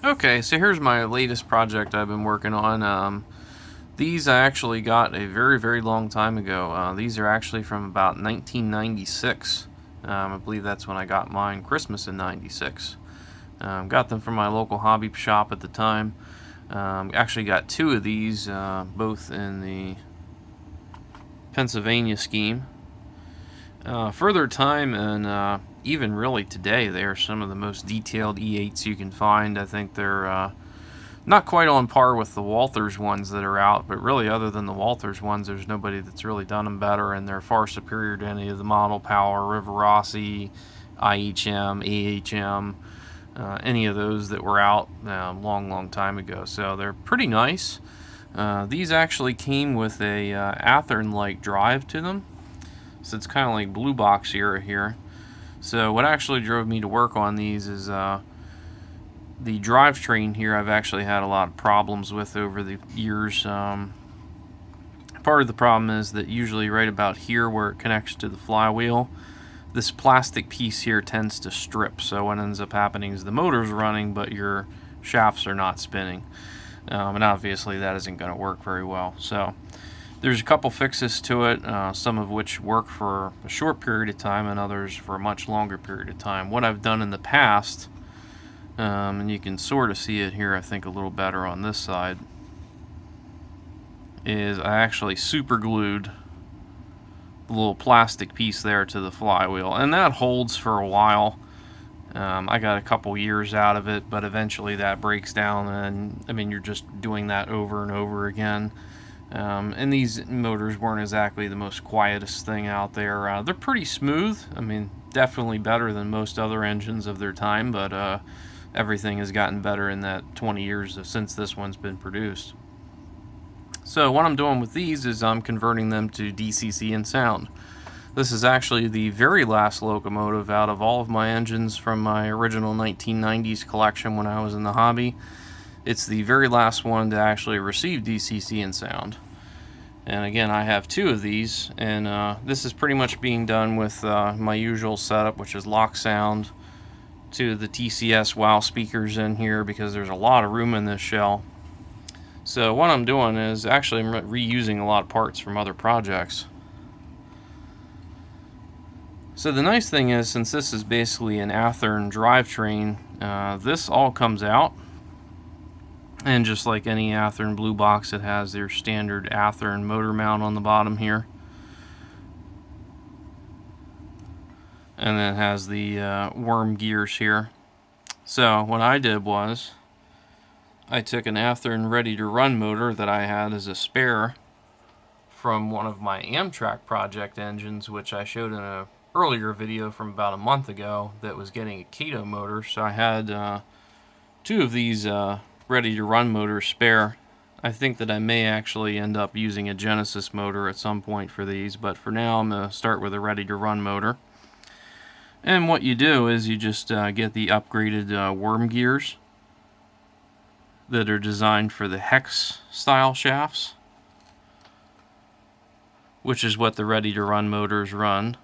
Okay, so here's my latest project I've been working on. These I actually got a very, very long time ago. These are actually from about 1996. I believe that's when I got mine, Christmas in 96. Got them from my local hobby shop at the time. Actually got two of these, both in the Pennsylvania scheme. Further time and even really today, they are some of the most detailed E8s you can find. I think they're not quite on par with the Walthers ones that are out, but really other than the Walthers ones, there's nobody that's really done them better, and they're far superior to any of the Model Power, Rivarossi, IHM, AHM, any of those that were out long time ago. So they're pretty nice. These actually came with a Athearn-like drive to them. So it's kind of like blue box era here. So what actually drove me to work on these is the drivetrain here. I've actually had a lot of problems with over the years. Part of the problem is that usually right about here where it connects to the flywheel, this plastic piece here tends to strip. So what ends up happening is the motor's running, but your shafts are not spinning. And obviously that isn't going to work very well. So there's a couple fixes to it, some of which work for a short period of time and others for a much longer period of time. What I've done in the past, and you can sort of see it here I think a little better on this side, is I actually super glued the little plastic piece there to the flywheel, and that holds for a while. I got a couple years out of it, but eventually that breaks down, and I mean you're just doing that over and over again. And these motors weren't exactly the most quietest thing out there. They're pretty smooth. I mean, definitely better than most other engines of their time, but everything has gotten better in that 20 years since this one's been produced. So what I'm doing with these is I'm converting them to DCC and sound. This is actually the very last locomotive out of all of my engines from my original 1990s collection when I was in the hobby. It's the very last one to actually receive DCC and sound. And again, I have two of these, and this is pretty much being done with my usual setup, which is Loksound to the TCS WOW speakers in here, because there's a lot of room in this shell. So what I'm doing is actually I'm reusing a lot of parts from other projects. So the nice thing is, since this is basically an Athearn drivetrain, this all comes out. And just like any Athearn blue box, it has their standard Athearn motor mount on the bottom here. And then it has the worm gears here. So what I did was, I took an Athearn ready to run motor that I had as a spare from one of my Amtrak project engines, which I showed in a earlier video from about a month ago, that was getting a Kato motor. So I had two of these ready to run motors spare. I think that I may actually end up using a Genesis motor at some point for these, but for now I'm going to start with a ready to run motor. And what you do is you just get the upgraded worm gears that are designed for the Hex style shafts, which is what the ready to run motors run.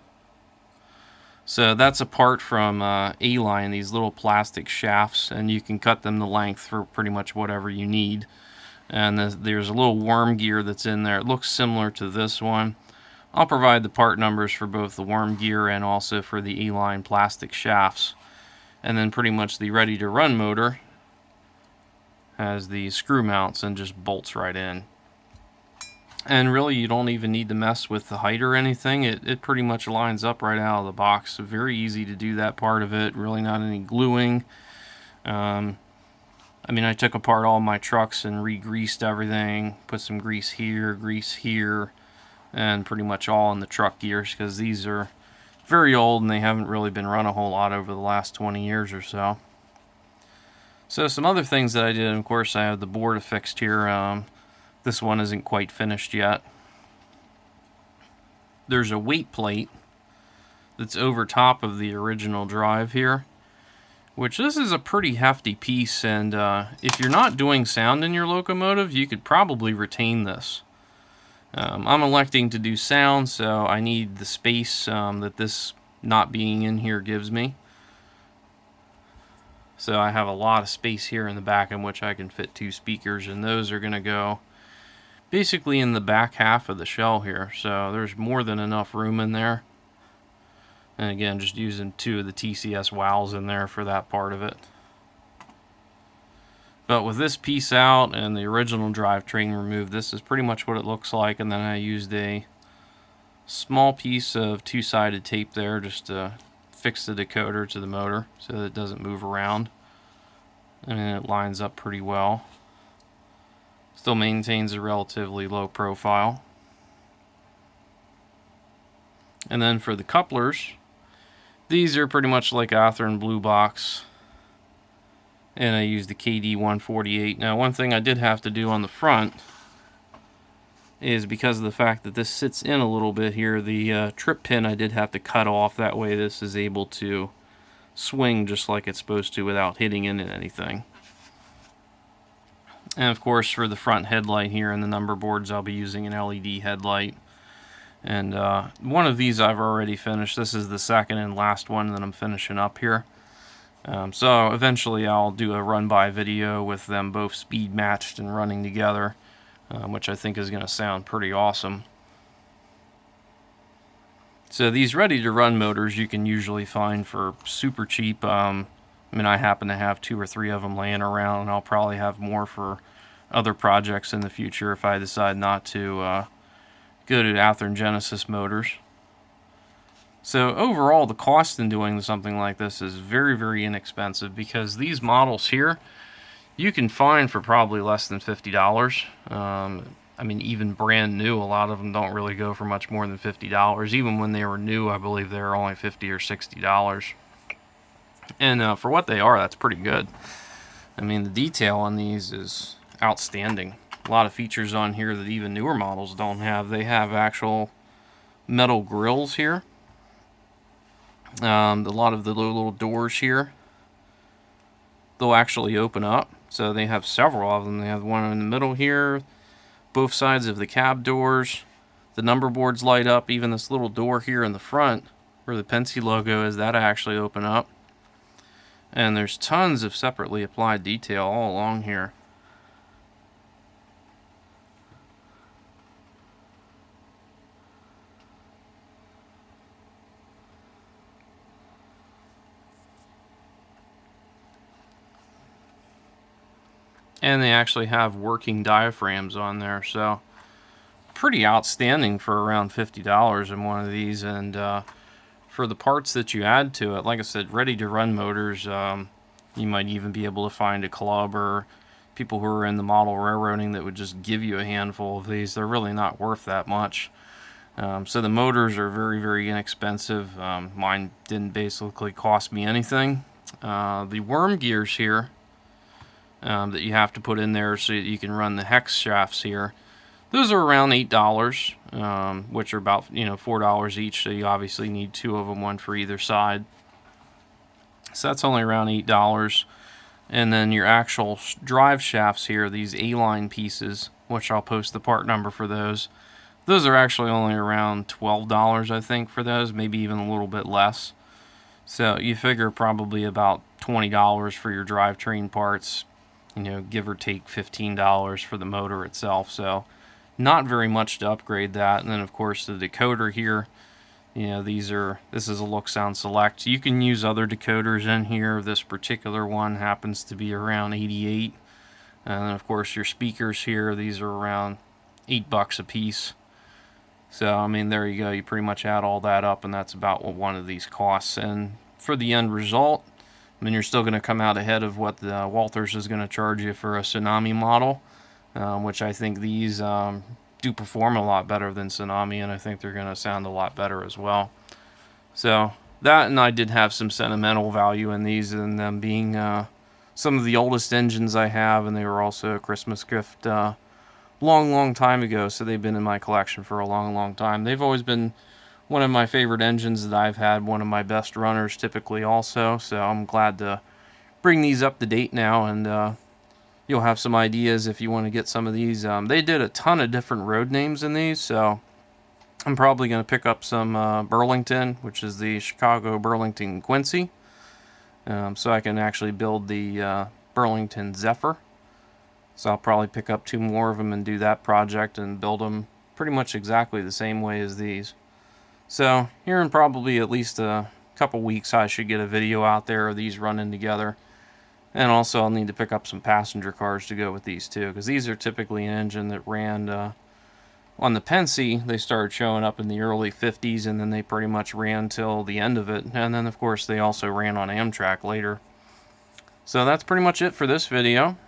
So that's a part from A-Line, these little plastic shafts, and you can cut them to length for pretty much whatever you need. And there's a little worm gear that's in there. It looks similar to this one. I'll provide the part numbers for both the worm gear and also for the A-Line plastic shafts. And then pretty much the ready to run motor has the screw mounts and just bolts right in. And really, you don't even need to mess with the height or anything. It pretty much lines up right out of the box. So very easy to do that part of it. Really not any gluing. I mean, I took apart all my trucks and re-greased everything. Put some grease here, and pretty much all in the truck gears, because these are very old and they haven't really been run a whole lot over the last 20 years or so. So some other things that I did, of course, I have the board affixed here. This one isn't quite finished yet. There's a weight plate that's over top of the original drive here, which this is a pretty hefty piece, and if you're not doing sound in your locomotive, you could probably retain this. I'm electing to do sound, so I need the space that this not being in here gives me. So I have a lot of space here in the back in which I can fit 2 speakers, and those are going to go basically in the back half of the shell here. So there's more than enough room in there. And again, just using 2 of the TCS wows in there for that part of it. But with this piece out and the original drivetrain removed, this is pretty much what it looks like. And then I used a small piece of 2-sided tape there just to fix the decoder to the motor so that it doesn't move around. And it lines up pretty well. Still maintains a relatively low profile. And then for the couplers, these are pretty much like Athearn Blue Box. And I used the KD148. Now, one thing I did have to do on the front is because of the fact that this sits in a little bit here, the trip pin I did have to cut off. That way this is able to swing just like it's supposed to without hitting into anything. And of course, for the front headlight here and the number boards, I'll be using an LED headlight. And one of these I've already finished. This is the second and last one that I'm finishing up here. So eventually I'll do a run-by video with them both speed matched and running together, which I think is going to sound pretty awesome. So these ready-to-run motors you can usually find for super cheap. I mean, I happen to have 2 or 3 of them laying around, and I'll probably have more for other projects in the future if I decide not to go to Athearn Genesis motors. So overall, the cost in doing something like this is very, very inexpensive, because these models here you can find for probably less than $50. I mean, even brand new, a lot of them don't really go for much more than $50. Even when they were new, I believe they were only $50 or $60. And for what they are, that's pretty good. I mean, the detail on these is outstanding. A lot of features on here that even newer models don't have. They have actual metal grills here. A lot of the little doors here, they'll actually open up. So they have several of them. They have one in the middle here, both sides of the cab doors. The number boards light up. Even this little door here in the front where the Penske logo is, that actually open up. And there's tons of separately applied detail all along here. And they actually have working diaphragms on there, so pretty outstanding for around $50 in one of these. And for the parts that you add to it, like I said, ready-to-run motors, you might even be able to find a club or people who are in the model railroading that would just give you a handful of these. They're really not worth that much. So the motors are very, very inexpensive. Mine didn't basically cost me anything. The worm gears here, that you have to put in there so that you can run the hex shafts here, those are around $8, which are about $4 each. So you obviously need 2 of them, one for either side. So that's only around $8. And then your actual drive shafts here, these A-line pieces, which I'll post the part number for those. Those are actually only around $12, I think, for those, maybe even a little bit less. So you figure probably about $20 for your drivetrain parts. Give or take $15 for the motor itself. So not very much to upgrade that. And then of course the decoder here, this is a Loksound Select. You can use other decoders in here. This particular one happens to be around $88. And then of course your speakers here, these are around $8 a piece. So I mean, there you go. You pretty much add all that up, and that's about what one of these costs. And for the end result, I mean, you're still going to come out ahead of what the Walthers is going to charge you for a Tsunami model, which I think these do perform a lot better than Tsunami, and I think they're going to sound a lot better as well. So that, and I did have some sentimental value in these, and them being some of the oldest engines I have, and they were also a Christmas gift long time ago, so they've been in my collection for a long time. They've always been one of my favorite engines that I've had, one of my best runners typically also, so I'm glad to bring these up to date now, and you'll have some ideas if you want to get some of these. They did a ton of different road names in these, so I'm probably going to pick up some Burlington, which is the Chicago Burlington Quincy. so I can actually build the Burlington Zephyr. So I'll probably pick up 2 more of them and do that project and build them pretty much exactly the same way as these. So here in probably at least a couple weeks I should get a video out there of these running together. And also I'll need to pick up some passenger cars to go with these too, because these are typically an engine that ran on the Pensy. They started showing up in the early 50s, and then they pretty much ran till the end of it. And then of course they also ran on Amtrak later. So that's pretty much it for this video.